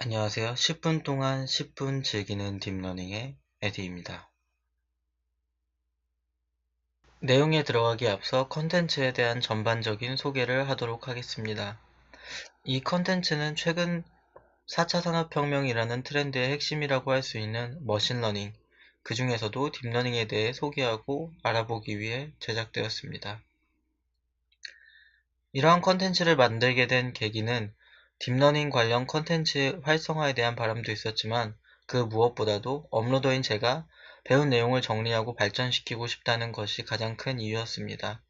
안녕하세요. 10분 동안 10분 즐기는 딥러닝의 에디입니다. 내용에 들어가기 앞서 컨텐츠에 대한 전반적인 소개를 하도록 하겠습니다. 이 컨텐츠는 최근 4차 산업혁명이라는 트렌드의 핵심이라고 할 수 있는 머신러닝, 그 중에서도 딥러닝에 대해 소개하고 알아보기 위해 제작되었습니다. 이러한 컨텐츠를 만들게 된 계기는 딥러닝 관련 컨텐츠 활성화에 대한 바람도 있었지만 그 무엇보다도 업로더인 제가 배운 내용을 정리하고 발전시키고 싶다는 것이 가장 큰 이유였습니다.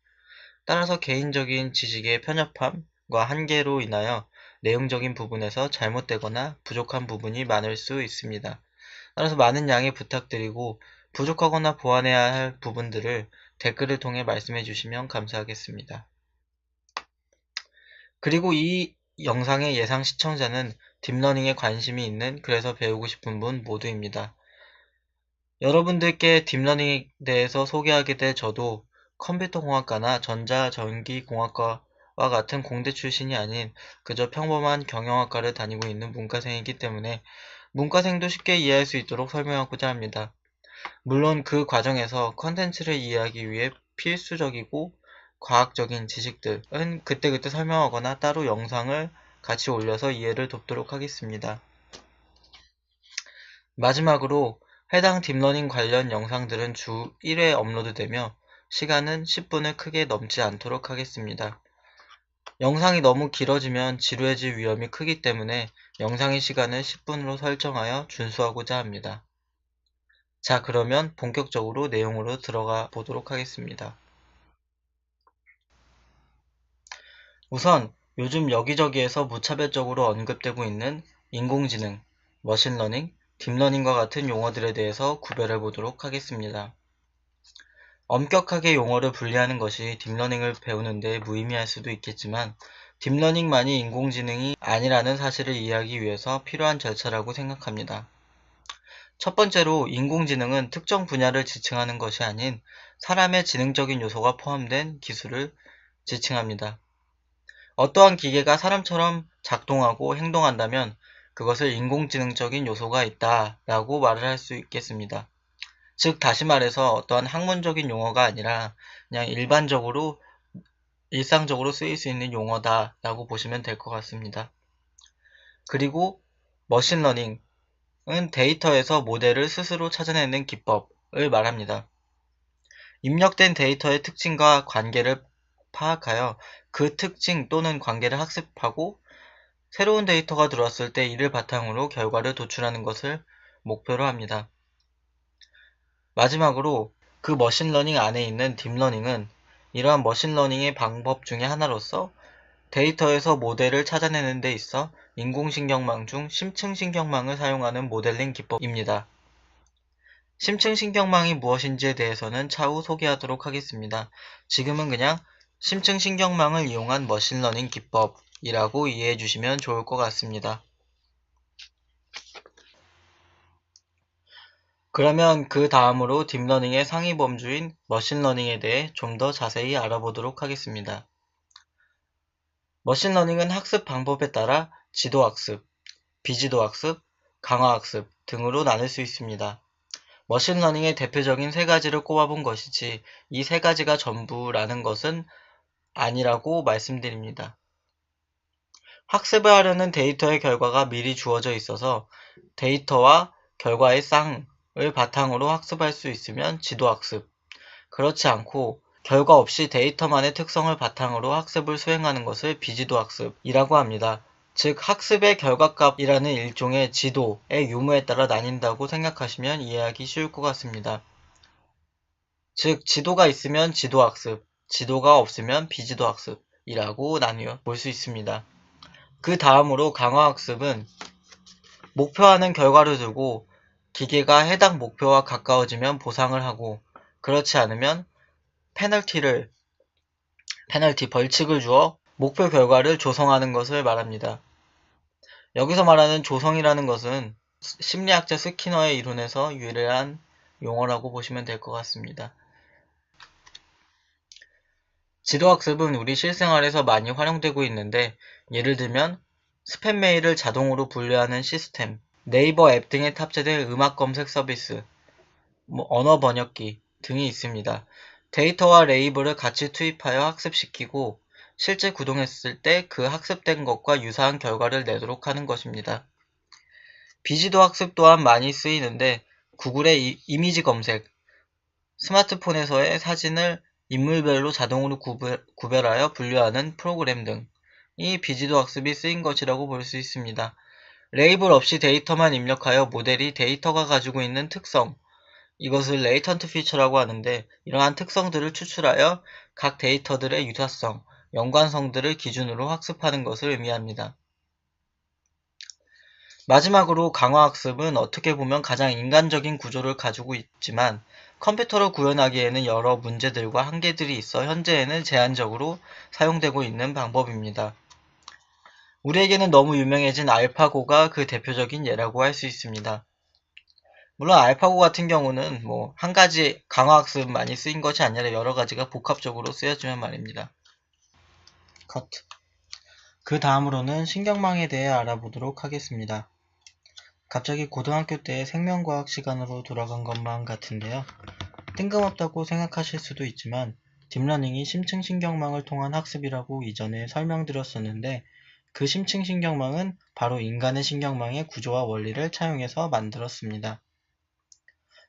따라서 개인적인 지식의 편협함과 한계로 인하여 내용적인 부분에서 잘못되거나 부족한 부분이 많을 수 있습니다. 따라서 많은 양해 부탁드리고 부족하거나 보완해야 할 부분들을 댓글을 통해 말씀해 주시면 감사하겠습니다. 그리고 이 영상의 예상 시청자는 딥러닝에 관심이 있는 그래서 배우고 싶은 분 모두입니다. 여러분들께 딥러닝에 대해서 소개하게 될 저도 컴퓨터공학과나 전자전기공학과와 같은 공대 출신이 아닌 그저 평범한 경영학과를 다니고 있는 문과생이기 때문에 문과생도 쉽게 이해할 수 있도록 설명하고자 합니다. 물론 그 과정에서 컨텐츠를 이해하기 위해 필수적이고 과학적인 지식들은 그때그때 설명하거나 따로 영상을 같이 올려서 이해를 돕도록 하겠습니다. 마지막으로 해당 딥러닝 관련 영상들은 주 1회 업로드되며 시간은 10분을 크게 넘지 않도록 하겠습니다. 영상이 너무 길어지면 지루해질 위험이 크기 때문에 영상의 시간을 10분으로 설정하여 준수하고자 합니다. 자, 그러면 본격적으로 내용으로 들어가 보도록 하겠습니다. 우선 요즘 여기저기에서 무차별적으로 언급되고 있는 인공지능, 머신러닝, 딥러닝과 같은 용어들에 대해서 구별해 보도록 하겠습니다. 엄격하게 용어를 분리하는 것이 딥러닝을 배우는 데 무의미할 수도 있겠지만 딥러닝만이 인공지능이 아니라는 사실을 이해하기 위해서 필요한 절차라고 생각합니다. 첫 번째로 인공지능은 특정 분야를 지칭하는 것이 아닌 사람의 지능적인 요소가 포함된 기술을 지칭합니다. 어떠한 기계가 사람처럼 작동하고 행동한다면 그것을 인공지능적인 요소가 있다 라고 말을 할 수 있겠습니다. 즉 다시 말해서 어떠한 학문적인 용어가 아니라 그냥 일반적으로 일상적으로 쓰일 수 있는 용어다 라고 보시면 될 것 같습니다. 그리고 머신러닝 은 데이터에서 모델을 스스로 찾아내는 기법을 말합니다. 입력된 데이터의 특징과 관계를 파악하여 그 특징 또는 관계를 학습하고 새로운 데이터가 들어왔을 때 이를 바탕으로 결과를 도출하는 것을 목표로 합니다. 마지막으로 그 머신러닝 안에 있는 딥러닝은 이러한 머신러닝의 방법 중의 하나로서 데이터에서 모델을 찾아내는 데 있어 인공신경망 중 심층신경망을 사용하는 모델링 기법입니다. 심층신경망이 무엇인지에 대해서는 차후 소개하도록 하겠습니다. 지금은 그냥 심층신경망을 이용한 머신러닝 기법이라고 이해해 주시면 좋을 것 같습니다. 그러면 그 다음으로 딥러닝의 상위 범주인 머신러닝에 대해 좀 더 자세히 알아보도록 하겠습니다. 머신러닝은 학습 방법에 따라 지도학습, 비지도학습, 강화학습 등으로 나눌 수 있습니다. 머신러닝의 대표적인 세 가지를 꼽아본 것이지 이 세 가지가 전부라는 것은 아니라고 말씀드립니다. 학습을 하려는 데이터의 결과가 미리 주어져 있어서 데이터와 결과의 쌍을 바탕으로 학습할 수 있으면 지도학습, 그렇지 않고 결과 없이 데이터만의 특성을 바탕으로 학습을 수행하는 것을 비지도학습이라고 합니다. 즉 학습의 결과값이라는 일종의 지도의 유무에 따라 나뉜다고 생각하시면 이해하기 쉬울 것 같습니다. 즉 지도가 있으면 지도학습, 지도가 없으면 비지도학습이라고 나뉘어 볼 수 있습니다. 그 다음으로 강화학습은 목표하는 결과를 두고 기계가 해당 목표와 가까워지면 보상을 하고 그렇지 않으면 벌칙을 주어 목표 결과를 조성하는 것을 말합니다. 여기서 말하는 조성이라는 것은 심리학자 스키너의 이론에서 유래한 용어라고 보시면 될 것 같습니다. 지도학습은 우리 실생활에서 많이 활용되고 있는데 예를 들면 스팸 메일을 자동으로 분류하는 시스템, 네이버 앱 등에 탑재된 음악 검색 서비스, 언어 번역기 등이 있습니다. 데이터와 레이블을 같이 투입하여 학습시키고 실제 구동했을 때 그 학습된 것과 유사한 결과를 내도록 하는 것입니다. 비지도 학습 또한 많이 쓰이는데 구글의 이미지 검색, 스마트폰에서의 사진을 인물별로 자동으로 구별하여 분류하는 프로그램 등이 비지도 학습이 쓰인 것이라고 볼 수 있습니다. 레이블 없이 데이터만 입력하여 모델이 데이터가 가지고 있는 특성, 이것을 레이턴트 피처라고 하는데 이러한 특성들을 추출하여 각 데이터들의 유사성, 연관성들을 기준으로 학습하는 것을 의미합니다. 마지막으로 강화학습은 어떻게 보면 가장 인간적인 구조를 가지고 있지만 컴퓨터로 구현하기에는 여러 문제들과 한계들이 있어 현재에는 제한적으로 사용되고 있는 방법입니다. 우리에게는 너무 유명해진 알파고가 그 대표적인 예라고 할 수 있습니다. 물론 알파고 같은 경우는 한 가지 강화학습 많이 쓰인 것이 아니라 여러 가지가 복합적으로 쓰여지면 말입니다. 커트. 그 다음으로는 신경망에 대해 알아보도록 하겠습니다. 갑자기 고등학교 때 생명과학 시간으로 돌아간 것만 같은데요. 뜬금없다고 생각하실 수도 있지만 딥러닝이 심층신경망을 통한 학습이라고 이전에 설명드렸었는데 그 심층신경망은 바로 인간의 신경망의 구조와 원리를 차용해서 만들었습니다.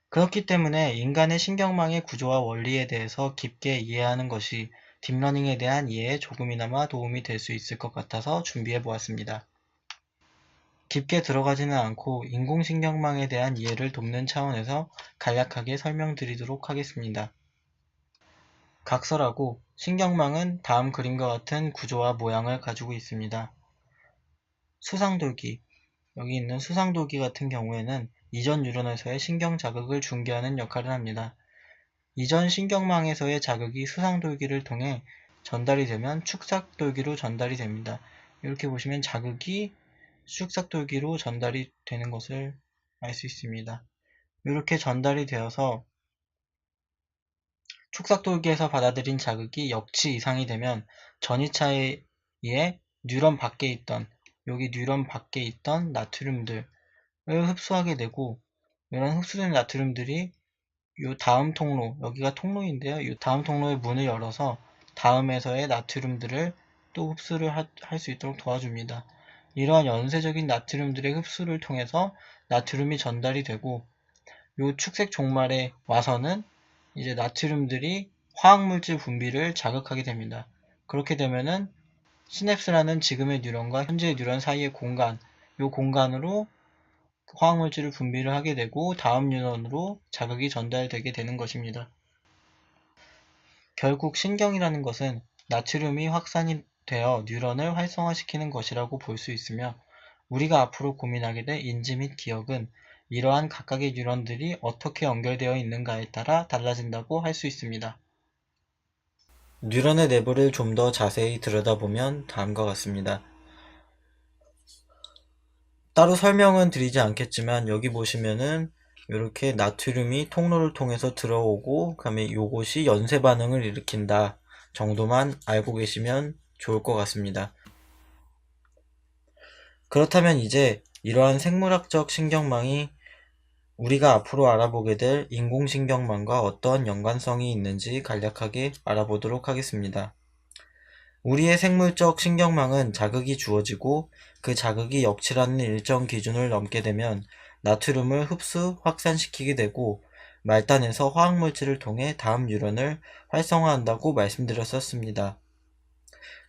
그렇기 때문에 인간의 신경망의 구조와 원리에 대해서 깊게 이해하는 것이 딥러닝에 대한 이해에 조금이나마 도움이 될 수 있을 것 같아서 준비해 보았습니다. 깊게 들어가지는 않고 인공신경망에 대한 이해를 돕는 차원에서 간략하게 설명드리도록 하겠습니다. 각설하고 신경망은 다음 그림과 같은 구조와 모양을 가지고 있습니다. 수상돌기, 여기 있는 수상돌기 같은 경우에는 이전 뉴런에서의 신경 자극을 중개하는 역할을 합니다. 이전 신경망에서의 자극이 수상돌기를 통해 전달이 되면 축삭돌기로 전달이 됩니다. 이렇게 보시면 자극이 축삭돌기로 전달이 되는 것을 알 수 있습니다. 이렇게 전달이 되어서 축삭돌기에서 받아들인 자극이 역치 이상이 되면 전이차에 뉴런 밖에 있던 여기 뉴런 밖에 있던 나트륨들을 흡수하게 되고 이런 흡수된 나트륨들이 이 다음 통로, 여기가 통로인데요. 이 다음 통로의 문을 열어서 다음에서의 나트륨들을 또 흡수를 할 수 있도록 도와줍니다. 이러한 연쇄적인 나트륨들의 흡수를 통해서 나트륨이 전달이 되고 이 축색 종말에 와서는 이제 나트륨들이 화학물질 분비를 자극하게 됩니다. 그렇게 되면은 시냅스라는 지금의 뉴런과 현재의 뉴런 사이의 공간, 이 공간으로 화학물질을 분비를 하게 되고 다음 뉴런으로 자극이 전달되게 되는 것입니다. 결국 신경이라는 것은 나트륨이 확산이 되어 뉴런을 활성화시키는 것이라고 볼 수 있으며 우리가 앞으로 고민하게 될 인지 및 기억은 이러한 각각의 뉴런들이 어떻게 연결되어 있는가에 따라 달라진다고 할 수 있습니다. 뉴런의 내부를 좀 더 자세히 들여다보면 다음과 같습니다. 따로 설명은 드리지 않겠지만 여기 보시면은 이렇게 나트륨이 통로를 통해서 들어오고 그 다음에 요것이 연쇄 반응을 일으킨다 정도만 알고 계시면 좋을 것 같습니다. 그렇다면 이제 이러한 생물학적 신경망이 우리가 앞으로 알아보게 될 인공신경망과 어떤 연관성이 있는지 간략하게 알아보도록 하겠습니다. 우리의 생물적 신경망은 자극이 주어지고 그 자극이 역치라는 일정 기준을 넘게 되면 나트륨을 흡수, 확산시키게 되고 말단에서 화학물질을 통해 다음 뉴런을 활성화한다고 말씀드렸었습니다.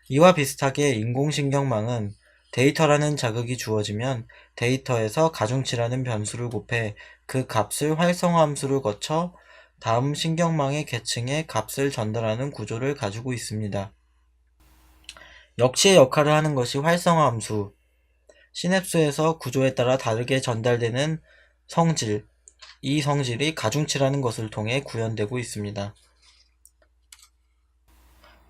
이와 비슷하게 인공신경망은 데이터라는 자극이 주어지면 데이터에서 가중치라는 변수를 곱해 그 값을 활성화 함수를 거쳐 다음 신경망의 계층에 값을 전달하는 구조를 가지고 있습니다. 역치의 역할을 하는 것이 활성화 함수, 시냅스에서 구조에 따라 다르게 전달되는 성질, 이 성질이 가중치라는 것을 통해 구현되고 있습니다.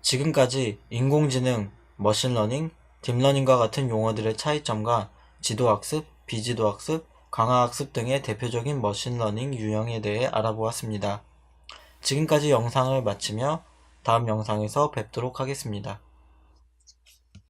지금까지 인공지능, 머신러닝, 딥러닝과 같은 용어들의 차이점과 지도학습, 비지도학습, 강화학습 등의 대표적인 머신러닝 유형에 대해 알아보았습니다. 지금까지 영상을 마치며 다음 영상에서 뵙도록 하겠습니다.